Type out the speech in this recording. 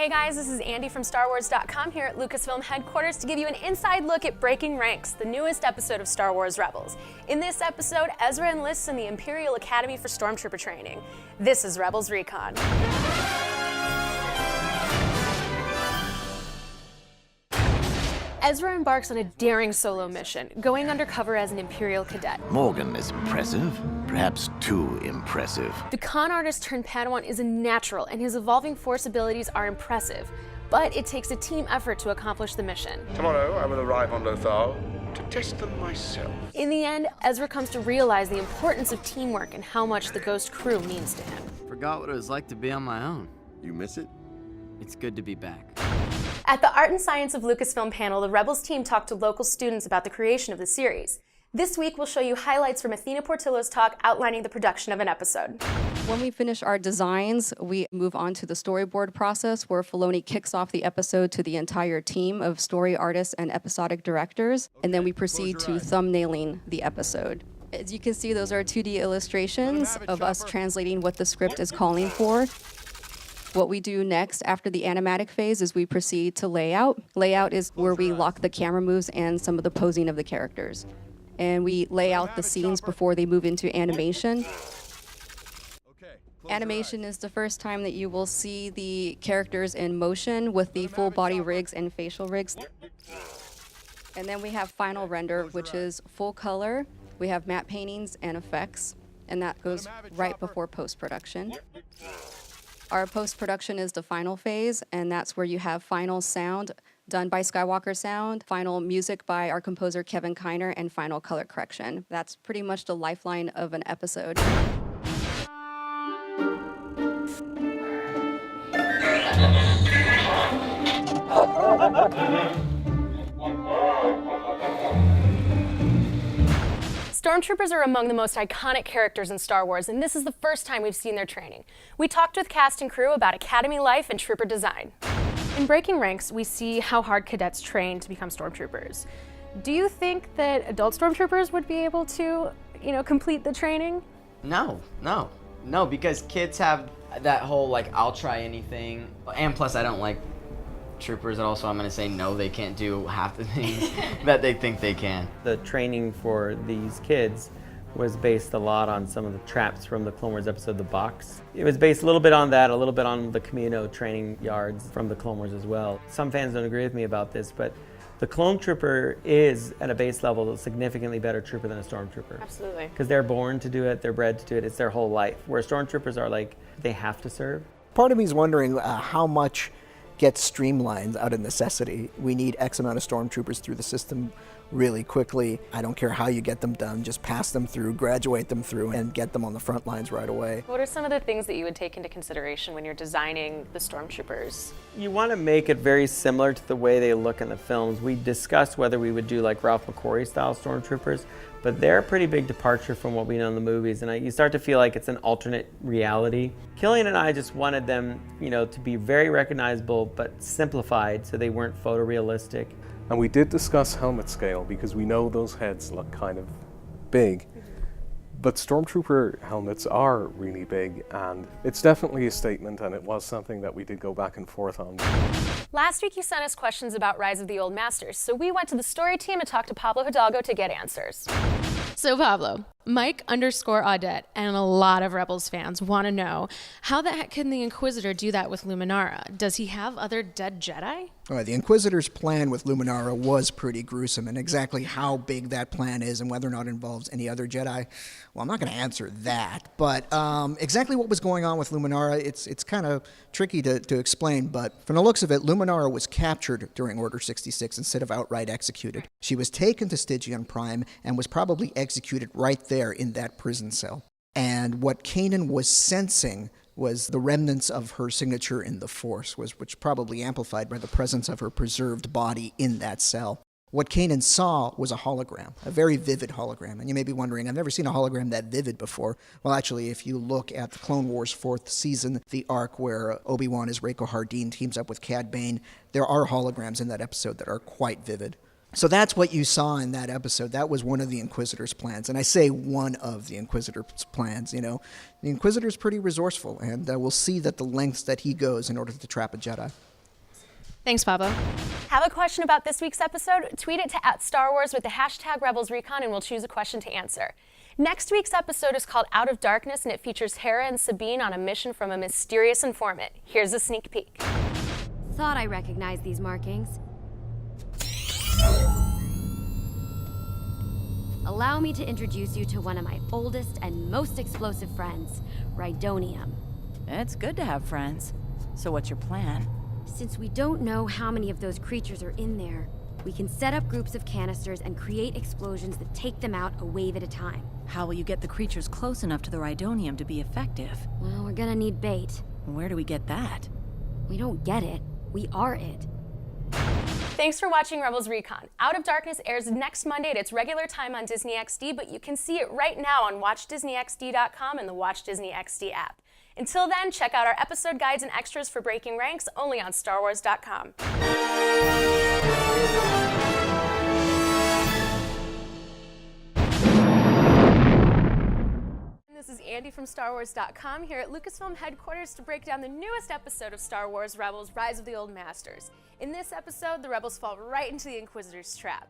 Hey guys, this is Andy from StarWars.com here at Lucasfilm headquarters to give you an inside look at Breaking Ranks, the newest episode of Star Wars Rebels. In this episode, Ezra enlists in the Imperial Academy for Stormtrooper training. This is Rebels Recon. Ezra embarks on a daring solo mission, going undercover as an Imperial cadet. Morgan is impressive, perhaps too impressive. The con artist turned Padawan is a natural, and his evolving Force abilities are impressive. But it takes a team effort to accomplish the mission. Tomorrow I will arrive on Lothal to test them myself. In the end, Ezra comes to realize the importance of teamwork and how much the Ghost crew means to him. Forgot what it was like to be on my own. You miss it? It's good to be back. At the Art and Science of Lucasfilm panel, the Rebels team talked to local students about the creation of the series. This week, we'll show you highlights from Athena Portillo's talk outlining the production of an episode. When we finish our designs, we move on to the storyboard process where Filoni kicks off the episode to the entire team of story artists and episodic directors, and then we proceed to thumbnailing the episode. As you can see, those are 2D illustrations of us translating what the script is calling for. What we do next after the animatic phase is we proceed to layout. Layout is where we lock the camera moves and some of the posing of the characters. And we lay out the scenes before they move into animation. Animation is the first time that you will see the characters in motion with the full body rigs and facial rigs. And then we have final render, which is full color. We have matte paintings and effects, and that goes right before post-production. Our post-production is the final phase, and that's where you have final sound done by Skywalker Sound, final music by our composer Kevin Kiner, and final color correction. That's pretty much the lifeline of an episode. Stormtroopers are among the most iconic characters in Star Wars, and this is the first time we've seen their training. We talked with cast and crew about Academy life and trooper design. In Breaking Ranks, we see how hard cadets train to become Stormtroopers. Do you think that adult Stormtroopers would be able to, complete the training? No, because kids have that whole, I'll try anything. And plus, I don't like troopers at all, so I'm going to say no, they can't do half the things that they think they can. The training for these kids was based a lot on some of the traps from the Clone Wars episode, The Box. It was based a little bit on that, a little bit on the Camino training yards from the Clone Wars as well. Some fans don't agree with me about this, but the Clone Trooper is, at a base level, a significantly better trooper than a Stormtrooper. Absolutely. Because they're born to do it, they're bred to do it, it's their whole life. Where Stormtroopers are they have to serve. Part of me is wondering how much gets streamlined out of necessity. We need X amount of stormtroopers through the system really quickly. I don't care how you get them done, just pass them through, graduate them through, and get them on the front lines right away. What are some of the things that you would take into consideration when you're designing the Stormtroopers? You want to make it very similar to the way they look in the films. We discussed whether we would do Ralph McQuarrie style Stormtroopers, but they're a pretty big departure from what we know in the movies, and you start to feel like it's an alternate reality. Killian and I just wanted them, to be very recognizable but simplified so they weren't photorealistic. And we did discuss helmet scale because we know those heads look kind of big. But Stormtrooper helmets are really big, and it's definitely a statement, and it was something that we did go back and forth on. Last week you sent us questions about Rise of the Old Masters, so we went to the story team and talked to Pablo Hidalgo to get answers. So Pablo, Mike_Audette and a lot of Rebels fans want to know, how the heck can the Inquisitor do that with Luminara? Does he have other dead Jedi? All right, the Inquisitor's plan with Luminara was pretty gruesome, and exactly how big that plan is and whether or not it involves any other Jedi, well, I'm not going to answer that. But exactly what was going on with Luminara, it's kind of tricky to explain, but from the looks of it, Luminara was captured during Order 66 instead of outright executed. She was taken to Stygian Prime and was probably executed right there in that prison cell. And what Kanan was sensing was the remnants of her signature in the Force, which probably amplified by the presence of her preserved body in that cell. What Kanan saw was a hologram, a very vivid hologram. And you may be wondering, I've never seen a hologram that vivid before. Well, actually, if you look at the Clone Wars 4th season, the arc where Obi-Wan as Rako Hardeen teams up with Cad Bane, there are holograms in that episode that are quite vivid. So that's what you saw in that episode. That was one of the Inquisitor's plans. And I say one of the Inquisitor's plans, The Inquisitor's pretty resourceful, and we'll see that the lengths that he goes in order to trap a Jedi. Thanks, Pablo. Have a question about this week's episode? Tweet it to @StarWars with the hashtag RebelsRecon and we'll choose a question to answer. Next week's episode is called Out of Darkness and it features Hera and Sabine on a mission from a mysterious informant. Here's a sneak peek. Thought I recognized these markings. Allow me to introduce you to one of my oldest and most explosive friends, Rhydonium. It's good to have friends. So what's your plan? Since we don't know how many of those creatures are in there, we can set up groups of canisters and create explosions that take them out a wave at a time. How will you get the creatures close enough to the Rhydonium to be effective? Well, we're gonna need bait. Where do we get that? We don't get it. We are it. Thanks for watching Rebels Recon. Out of Darkness airs next Monday at its regular time on Disney XD, but you can see it right now on WatchDisneyXD.com and the Watch Disney XD app. Until then, check out our episode guides and extras for Breaking Ranks only on StarWars.com. This is Andy from StarWars.com here at Lucasfilm headquarters to break down the newest episode of Star Wars Rebels: Rise of the Old Masters. In this episode, the Rebels fall right into the Inquisitor's trap.